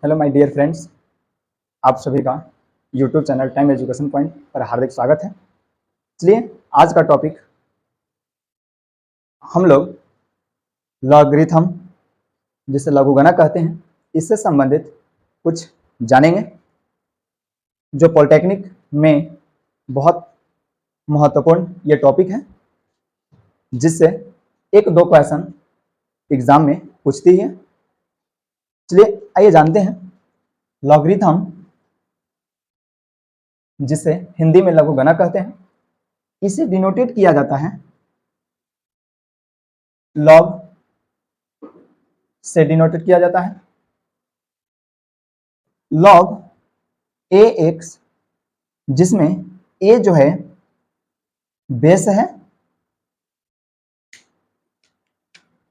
Hello my dear friends, आप सभी का YouTube channel time education point पर हार्दिक स्वागत है। चलिए आज का टॉपिक हम लोग लॉगरिथम जिसे लघुगणक कहते हैं इससे संबंधित कुछ जानेंगे, जो पॉलिटेक्निक में बहुत महत्वपूर्ण ये टॉपिक है, जिससे एक दो क्वेश्चन एग्जाम में पूछती है। चलिए आइए जानते हैं लॉगरिथम, जिसे हिंदी में लघुगणक कहते हैं, इसे डिनोटेड किया जाता है लॉग से डिनोटेड किया जाता है। लॉग ए एक्स, जिसमें ए जो है बेस है,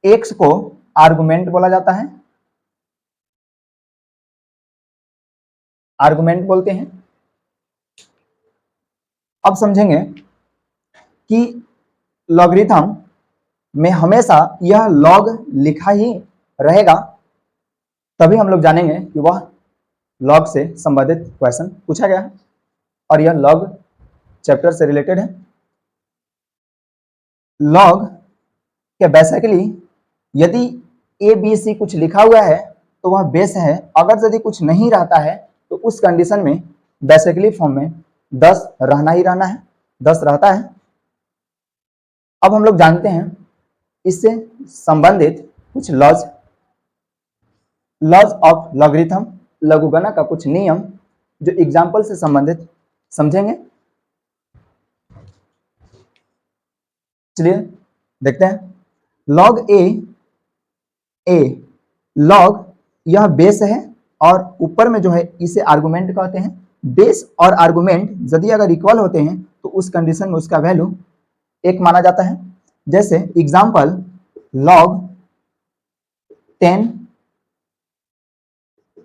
एक्स को आर्गुमेंट बोला जाता है, आर्गुमेंट बोलते हैं। अब समझेंगे कि लॉगरिथम में हमेशा यह लॉग लिखा ही रहेगा, तभी हम लोग जानेंगे कि वह लॉग से संबंधित क्वेश्चन पूछा गया है और यह लॉग चैप्टर से रिलेटेड है। लॉग के बेसिकली यदि ए बी सी कुछ लिखा हुआ है तो वह बेस है, अगर यदि कुछ नहीं रहता है तो उस कंडीशन में बेसिकली फॉर्म में 10 रहना ही रहना है, 10 रहता है। अब हम लोग जानते हैं इससे संबंधित कुछ लॉज ऑफ लॉगरिथम, लघुगणक का कुछ नियम जो एग्जाम्पल से संबंधित समझेंगे। चलिए देखते हैं। लॉग ए लॉग यह बेस है और ऊपर में जो है इसे आर्गुमेंट कहते हैं। बेस और आर्गुमेंट यदि अगर इक्वल होते हैं तो उस कंडीशन में उसका वैल्यू 1 माना जाता है। जैसे एग्जाम्पल लॉग 10,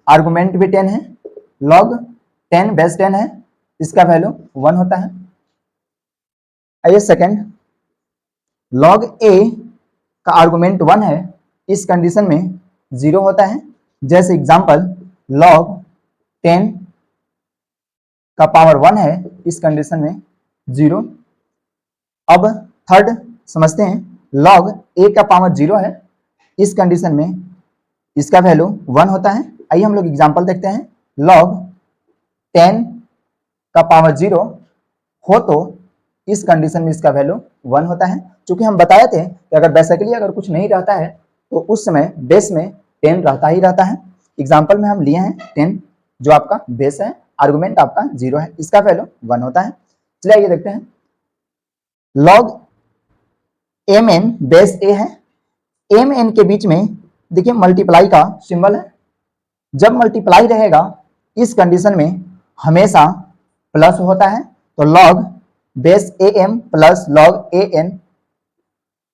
आर्गुमेंट भी 10 है, लॉग 10 बेस 10 है, इसका वैल्यू 1 होता है। आइए सेकंड, लॉग ए का आर्गुमेंट 1 है, इस कंडीशन में 0 होता है। जैसे एग्जाम्पल लॉग 10 का पावर 1 है, इस कंडीशन में 0। अब थर्ड समझते हैं, लॉग ए का पावर 0 है, इस कंडीशन में इसका वैल्यू 1 होता है। आइए हम लोग एग्जाम्पल देखते हैं। लॉग 10 का पावर 0 हो तो इस कंडीशन में इसका वैल्यू 1 होता है। चूंकि हम बताए थे कि अगर बेसिकली अगर कुछ नहीं रहता है तो उस समय बेस में 10 रहता ही रहता है। एग्जाम्पल में हम लिए हैं 10 जो आपका बेस है, आर्गुमेंट आपका 0 है, इसका वैल्यू 1 होता है। चलिए आइए देखते हैं। लॉग एम एन बेस ए है, एम एन के बीच में देखिए मल्टीप्लाई का सिंबल है। जब मल्टीप्लाई रहेगा इस कंडीशन में हमेशा प्लस होता है, तो log base a m plus log a n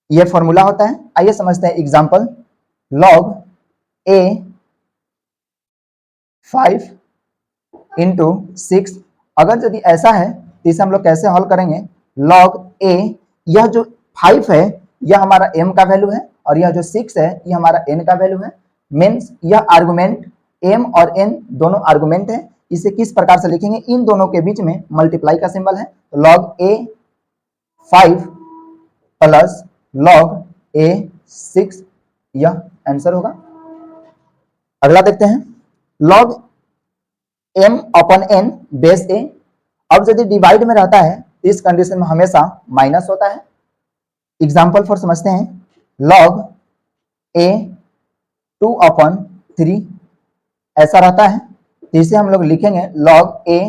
ये फॉर्मूला होता है। आइए समझते हैं एग्जाम्पल। लॉग ए 5 इंटू 6, अगर यदि ऐसा है तो इसे हम लोग कैसे हल करेंगे। लॉग ए, यह जो 5 है यह हमारा m का वैल्यू है और यह जो 6 है यह हमारा n का वैल्यू है। मीन्स यह आर्गुमेंट m और n दोनों आर्गुमेंट है। इसे किस प्रकार से लिखेंगे, इन दोनों के बीच में मल्टीप्लाई का सिंबल है, तो लॉग ए 5 प्लस लॉग ए 6, यह आंसर होगा। अगला देखते हैं। Log m upon n base a, अब यदि डिवाइड में रहता है तो इस कंडीशन में हमेशा माइनस होता है। एग्जाम्पल फॉर समझते हैं। लॉग a 2 अपॉन 3 ऐसा रहता है, तो इसे हम लोग लिखेंगे log a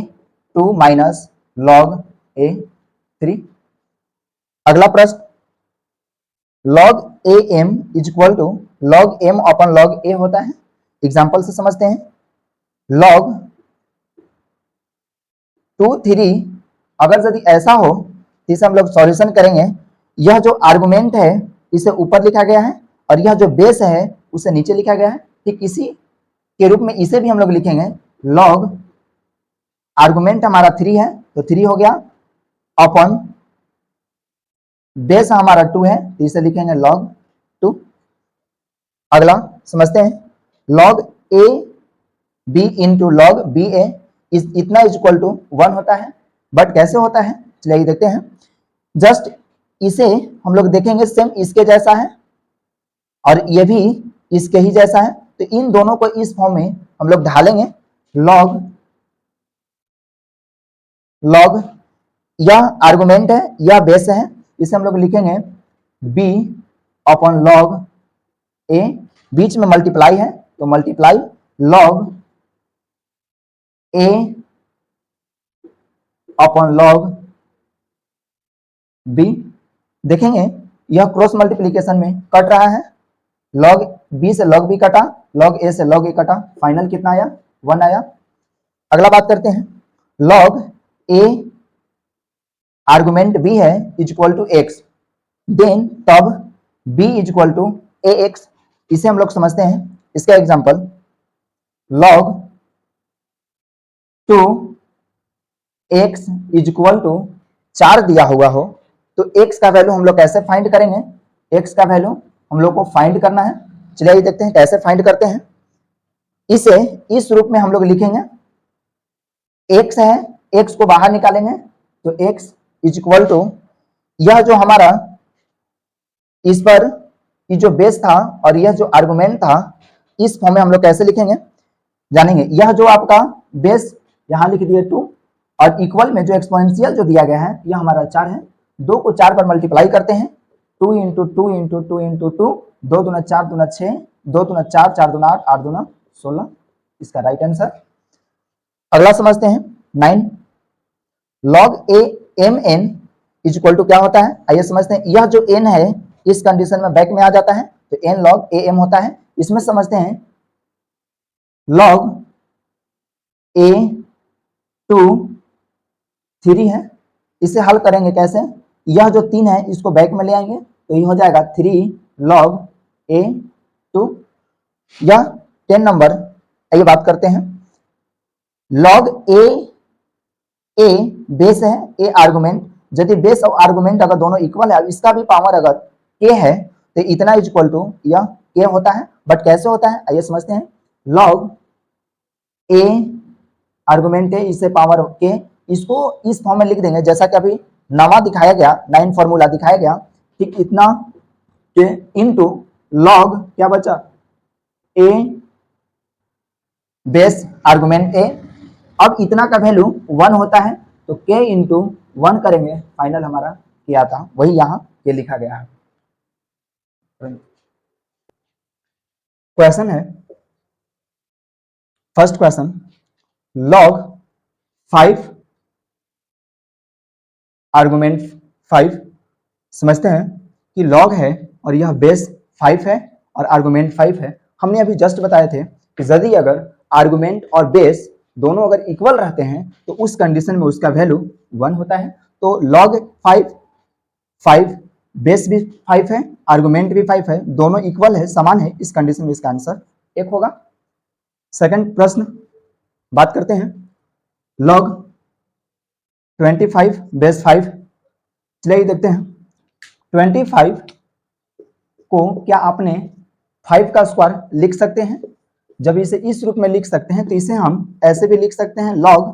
2 minus log a 3। अगला प्रश्न, log a m is equal to log m upon log a होता है। एग्जाम्पल से समझते हैं। लॉग 2 3, अगर यदि ऐसा हो तो इसे हम लोग सॉल्यूशन करेंगे। यह जो आर्गुमेंट है इसे ऊपर लिखा गया है और यह जो बेस है उसे नीचे लिखा गया है। ठीक इसी के रूप में इसे भी हम लोग लिखेंगे। लॉग आर्गुमेंट हमारा 3 है तो 3 हो गया, अपॉन बेस हमारा 2 है तो इसे लिखेंगे लॉग 2। अगला समझते हैं। Log A B into log B A इतना इज इक्वल टू 1 होता है। बट कैसे होता है चलिए देखते हैं। जस्ट इसे हम लोग देखेंगे सेम इसके जैसा है और ये भी इसके ही जैसा है, तो इन दोनों को इस फॉर्म में हम लोग ढालेंगे। लॉग लॉग यह आर्गुमेंट है, यह बेस है, इसे हम लोग लिखेंगे b अपॉन लॉग a, बीच में मल्टीप्लाई है तो multiply log a upon log b। देखेंगे यह क्रॉस मल्टीप्लीकेशन में कट रहा है, लॉग b से लॉग b कटा, लॉग a से लॉग a कटा, फाइनल कितना आया 1 आया। अगला बात करते हैं, लॉग a आर्गुमेंट b है is equal to x, then तब b is equal to ax। इसे हम लोग समझते हैं, इसका example log 2x is equal to 4 दिया हुआ हो तो x का वैल्यू हम लोग कैसे फाइंड करेंगे, x का वैल्यू हम लोग को फाइंड करना है। चलिए देखते हैं कैसे फाइंड करते हैं। इसे इस रूप में हम लोग लिखेंगे, x है, x को बाहर निकालेंगे तो x इज इक्वल टू यह जो हमारा इस पर ये जो बेस था और यह जो आर्गुमेंट था, इस फॉर्म में हम लोग कैसे लिखेंगे जानेंगे। यह जो आपका बेस यहां लिख दिए 2 और इक्वल में जो एक्सपोनेंशियल जो दिया गया है यह हमारा 4 है, 2 को 4 पर मल्टीप्लाई करते हैं, 2 इंटू 2 इंटू 2 इंटू 2, 2 दूना 4 दूना 6, 2 दूना 4, 4 दूना 8, 8 दूना 16, इसका राइट आंसर। अगला समझते हैं 9, log a m n is equal to क्या होता है, आइए समझते हैं। यह जो n है इस कंडीशन में बैक में आ जाता है तो n log a m होता है। इसमें समझते हैं log a 2 3 है, इसे हल करेंगे कैसे, यह जो 3 है इसको बैक में ले आएंगे तो ये हो जाएगा 3 log a 2। यह 10 नंबर, आइए बात करते हैं log a बेस है, a आर्गुमेंट, यदि बेस और आर्गुमेंट अगर दोनों इक्वल है, इसका भी पावर अगर k है तो इतना इज इक्वल टू यह k होता है। बट कैसे होता है आइए समझते हैं, log a आर्गुमेंट है, इससे पावर k, इसको इस फॉर्म में लिख देंगे जैसा कि अभी नवा दिखाया गया 9 फॉर्मूला दिखाया गया, ठीक इतना k इनटू log क्या बचा a बेस आर्गुमेंट a। अब इतना का वैल्यू 1 होता है तो k इंटू 1 करेंगे, फाइनल हमारा क्या आता वही यहाँ के लिखा गया है। क्वेश्चन है, फर्स्ट क्वेश्चन, log 5 आर्गुमेंट 5। समझते हैं कि log है और यह बेस 5 है और आर्गुमेंट 5 है। हमने अभी जस्ट बताए थे कि यदि अगर आर्गुमेंट और बेस दोनों अगर इक्वल रहते हैं तो उस कंडीशन में उसका वैल्यू 1 होता है। तो log 5 बेस भी 5 है, आर्गुमेंट भी 5 है, दोनों इक्वल है, समान है, इस कंडीशन में इसका आंसर 1 होगा। सेकंड प्रश्न बात करते हैं, log 25 बेस 5। चलिए देखते हैं 25 को क्या आपने 5 का स्क्वायर लिख सकते हैं। जब इसे इस रूप में लिख सकते हैं तो इसे हम ऐसे भी लिख सकते हैं log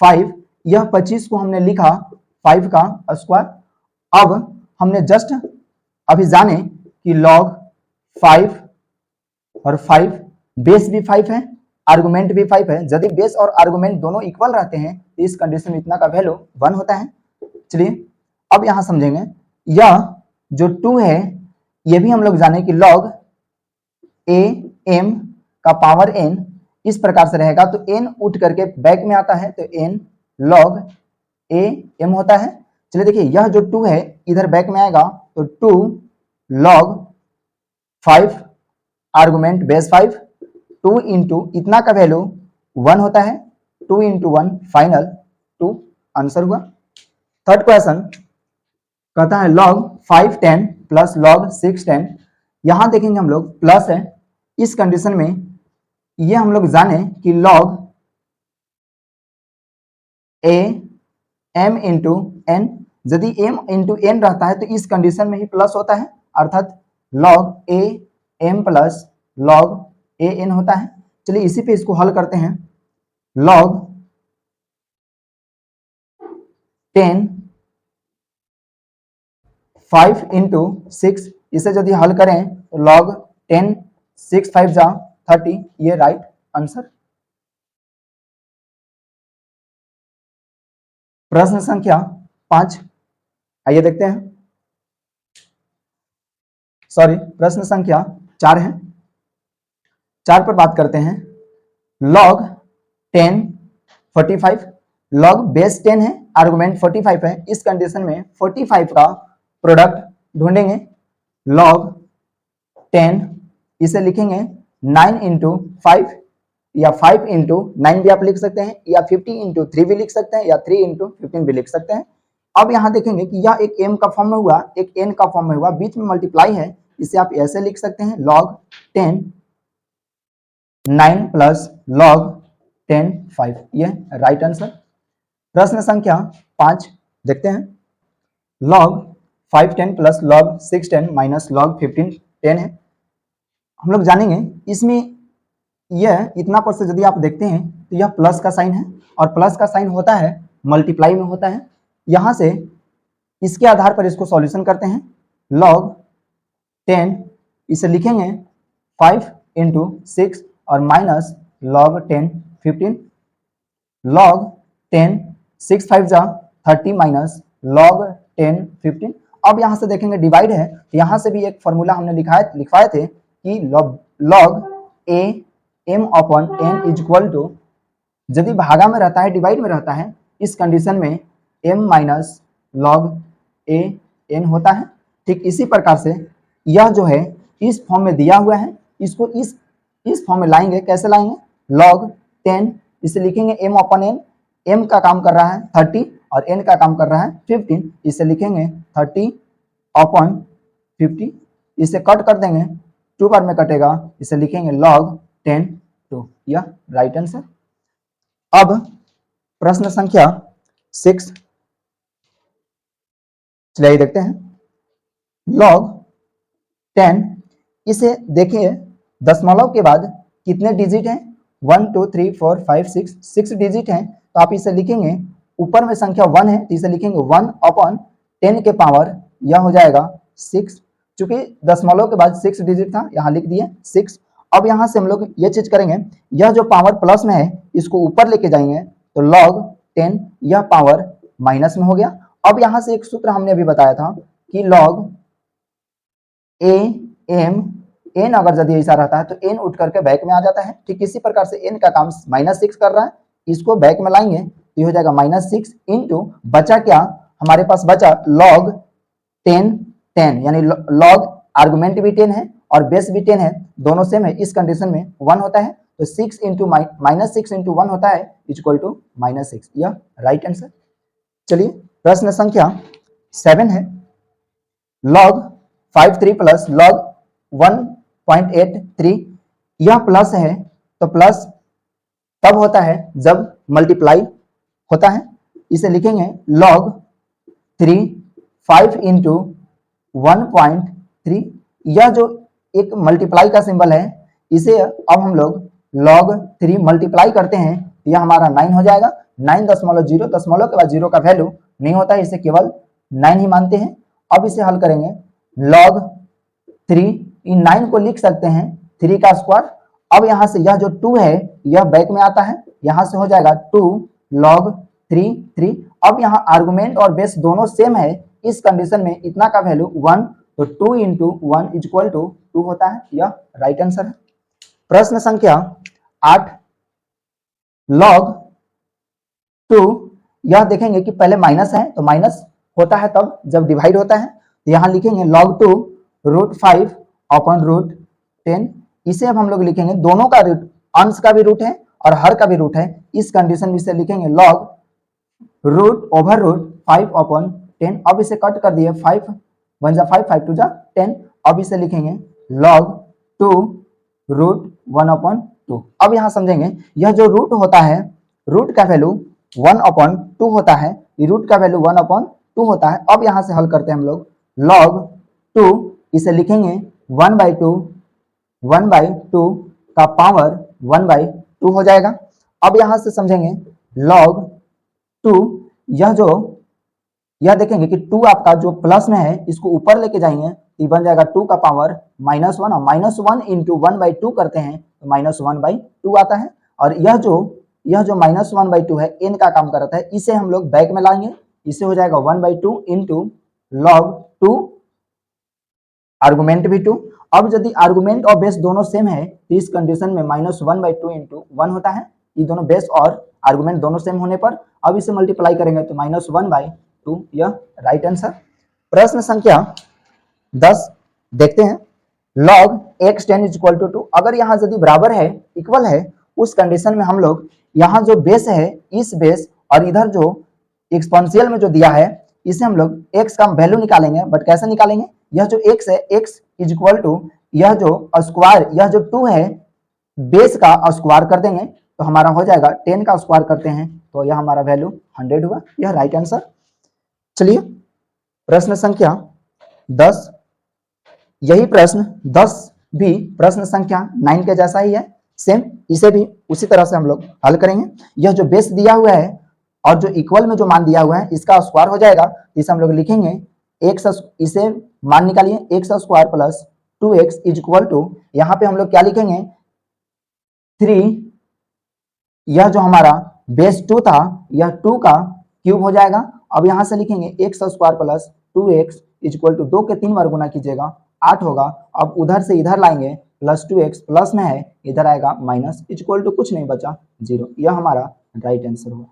5, यह 25 को हमने लिखा 5 का स्क्वायर। अब हमने जस्ट अभी जाने कि log 5 और 5 बेस भी 5 है, आर्गुमेंट भी 5 है। यदि बेस और आर्गुमेंट दोनों इक्वल रहते हैं तो इस कंडीशन में इतना का वैल्यू 1 होता है। चलिए अब यहां समझेंगे, यह जो 2 है ये भी हम लोग जाने कि log a m का पावर n इस प्रकार से रहेगा तो n उठ करके बैक में आता है तो n log a m होता है। चलिए देखिए यह जो 2 है इधर बैक में आएगा तो 2 log 5 आर्गुमेंट बेस 5, 2 इंटू इतना का वैल्यू 1 होता है, 2 इंटू 1 फाइनल 2 आंसर हुआ। थर्ड क्वेश्चन कहता है log 5 10 प्लस log 6 10। यहां देखेंगे हम लोग प्लस है, इस कंडीशन में ये हम लोग जाने कि log a m into n, यदि m इंटू n रहता है तो इस कंडीशन में ही प्लस होता है, अर्थात log a m plus log a n होता है। चलिए इसी पे इसको हल करते हैं। log 10 5 इंटू 6, इसे यदि हल करें तो log 10 6 5 जा 30, ये राइट आंसर। प्रश्न संख्या 5, आइए देखते हैं। सॉरी, प्रश्न संख्या 4 है। 4 पर बात करते हैं। log 10 45, log बेस 10 है, आर्गुमेंट 45 है। इस कंडीशन में 45 का प्रोडक्ट ढूंढेंगे। log 10, इसे लिखेंगे 9 इंटू 5 या 5 इंटू 9 भी आप लिख सकते हैं, या 50 इंटू 3 भी लिख सकते हैं, या 3 इंटू 15 भी लिख सकते हैं। अब यहां देखेंगे कि यह एक m का फॉर्म में हुआ, एक n का फॉर्म में हुआ, बीच में मल्टीप्लाई है, इसे आप ऐसे लिख सकते हैं log 10 9 प्लस log 10 5, ये राइट आंसर। प्रश्न संख्या 5 देखते हैं। log 5 10 plus log 6 10 minus log 15 10 है। हम लोग जानेंगे इसमें यह इतना पर से यदि आप देखते हैं तो यह प्लस का साइन है, और प्लस का साइन होता है मल्टीप्लाई में होता है। यहां से इसके आधार पर इसको सॉल्यूशन करते हैं। log 10, इसे लिखेंगे 5 इंटू 6 और माइनस log 10 15, log 10 6 5 जा 30 माइनस log 10 15। अब यहां से देखेंगे डिवाइड है, यहां से भी एक फॉर्मूला हमने लिखवाए थे कि log a m upon n is equal to, यदि भागा में रहता है डिवाइड में रहता है, इस कंडीशन में m minus log a n होता है। ठीक इसी प्रकार से यह जो है इस फॉर्म में दिया हुआ है, इसको इस फॉर्म में लाएंगे। कैसे लाएंगे? log 10, इसे लिखेंगे m अपॉन n, m का काम कर रहा है 30 और n का काम कर रहा है 15, इसे लिखेंगे 30 अपॉन 50, इसे कट कर देंगे, 2 बार में कटेगा, इसे लिखेंगे log 10 2, यह राइट आंसर। अब प्रश्न संख्या 6, चलिए देखते हैं। log 10, इसे देखिए दशमलव के बाद कितने डिजिट हैं? 1 2 3 4 5 6 डिजिट हैं, तो आप इसे लिखेंगे, ऊपर में संख्या 1 है तो इसे लिखेंगे 1 अपॉन 10 के पावर, यह हो जाएगा 6। चूंकि दशमलव के बाद 6 डिजिट था, यहाँ लिख दिए 6। अब यहाँ से हम लोग ये चीज करेंगे, यह जो पावर प्लस में है इसको ऊपर लेके जाएंगे तो log 10 यह पावर माइनस में हो गया। अब यहाँ से एक सूत्र हमने अभी बताया था कि log a m n अगर यदि ऐसा रहता है तो n उठ करके बैक में आ जाता है। ठीक इसी प्रकार से n का काम -6 कर रहा है, इसको बैक में लाएंगे तो ये हो जाएगा -6 इंटू, बचा क्या हमारे पास? बचा log 10 10, यानी log आर्गुमेंट भी 10 है और बेस भी 10 है, दोनों सेम है। इस कंडीशन में 1 होता है तो 6 इंटू -6 इंटू 1 होता है इक्वल टू -6, यह राइट आंसर। चलिए प्रश्न संख्या 7 है। log 5 3 प्लस log 1.83, यह प्लस है तो प्लस तब होता है जब मल्टीप्लाई होता है। इसे लिखेंगे log 3 5 इंटू 1.3, यह जो एक मल्टीप्लाई का सिंबल है, इसे अब हम लोग log 3 मल्टीप्लाई करते हैं, यह हमारा 9 हो जाएगा। 9.0, दशमलव के बाद 0 का वैल्यू नहीं होता है, इसे केवल 9 ही मानते हैं। अब इसे हल करेंगे, log 3, इन 9 को लिख सकते हैं 3 का स्क्वायर। अब यहां से यह जो 2 है यह बैक में आता है, यहां से हो जाएगा 2 log 3 3। अब यहाँ आर्गुमेंट और बेस दोनों सेम है, इस कंडीशन में इतना का वैल्यू 1, तो 2 इंटू 1 इक्वल टू 2 होता है, यह राइट आंसर है। प्रश्न संख्या 8, log 2, यह देखेंगे कि पहले माइनस है तो माइनस होता है तब जब डिवाइड होता है, तो यहाँ लिखेंगे log 2 √5 अपॉन √10। इसे अब हम लोग लिखेंगे, दोनों का रूट, अंश का भी रूट है और हर का भी रूट है, इस कंडीशन में इसे लिखेंगे log √5 अपॉन 10। अब इसे कट कर दिए, 5 1 जा 5 5 2 जा 10। अब इसे लिखेंगे log 2 √1 अपॉन 2। अब यहाँ समझेंगे, यह जो रूट होता है, रूट का वैल्यू 1 अपॉन 2 होता है, रूट का वैल्यू 1 अपॉन 2 होता है। अब यहाँ से हल करते हैं हम लोग, log 2, इसे लिखेंगे 1/2 का पावर 1/2 हो जाएगा। अब यहां से समझेंगे log 2, यह देखेंगे कि 2 आपका जो प्लस में है इसको ऊपर लेके जाएंगे तो बन जाएगा 2 का पावर -1, और -1 इंटू 1/2 करते हैं तो -1/2 आता है। और यह जो -1/2 है n का काम करता है, इसे हम लोग बैक में लाएंगे, इसे हो जाएगा 1/2 इंटू log 2 आर्गुमेंट भी 2। अब यदि आर्गुमेंट और बेस दोनों सेम है तो इस कंडीशन में -1/2 इंटू 1 होता है। ये दोनों बेस और आर्गुमेंट दोनों सेम होने पर अब इसे मल्टीप्लाई करेंगे तो -1/2, यह राइट आंसर। प्रश्न संख्या 10 देखते हैं। log x 10 = 2, अगर यहाँ यदि बराबर है, इक्वल है, उस कंडीशन में हम लोग यहाँ जो बेस है इस बेस और इधर जो एक्सपोनेंशियल में जो दिया है इसे हम लोग x का वैल्यू निकालेंगे। बट कैसे निकालेंगे, यह जो x है x = यह जो स्क्वायर, यह जो 2 है बेस का स्क्वायर कर देंगे तो हमारा हो जाएगा 10 का स्क्वायर करते हैं तो यह हमारा वैल्यू 100 हुआ, यह राइट आंसर। चलिए प्रश्न संख्या 10, यही प्रश्न 10 भी प्रश्न संख्या 9 के जैसा ही है, सेम, इसे भी उसी तरह से हम लोग हल करेंगे। यह जो बेस दिया हुआ है और जो इक्वल में जो मान दिया हुआ है इसका स्क्वायर हो जाएगा, इसे हम लोग लिखेंगे x, इसे मान निकालिए x² + 2x = यहाँ पे हम लोग क्या लिखेंगे 3, यह जो हमारा बेस 2 था यह 2 का क्यूब हो जाएगा। अब यहां से लिखेंगे x² + 2x = 2 के 3 बार गुना कीजिएगा 8 होगा। अब उधर से इधर लाएंगे +2x, प्लस में है, इधर आएगा माइनस, = कुछ नहीं बचा 0, यह हमारा राइट आंसर हुआ।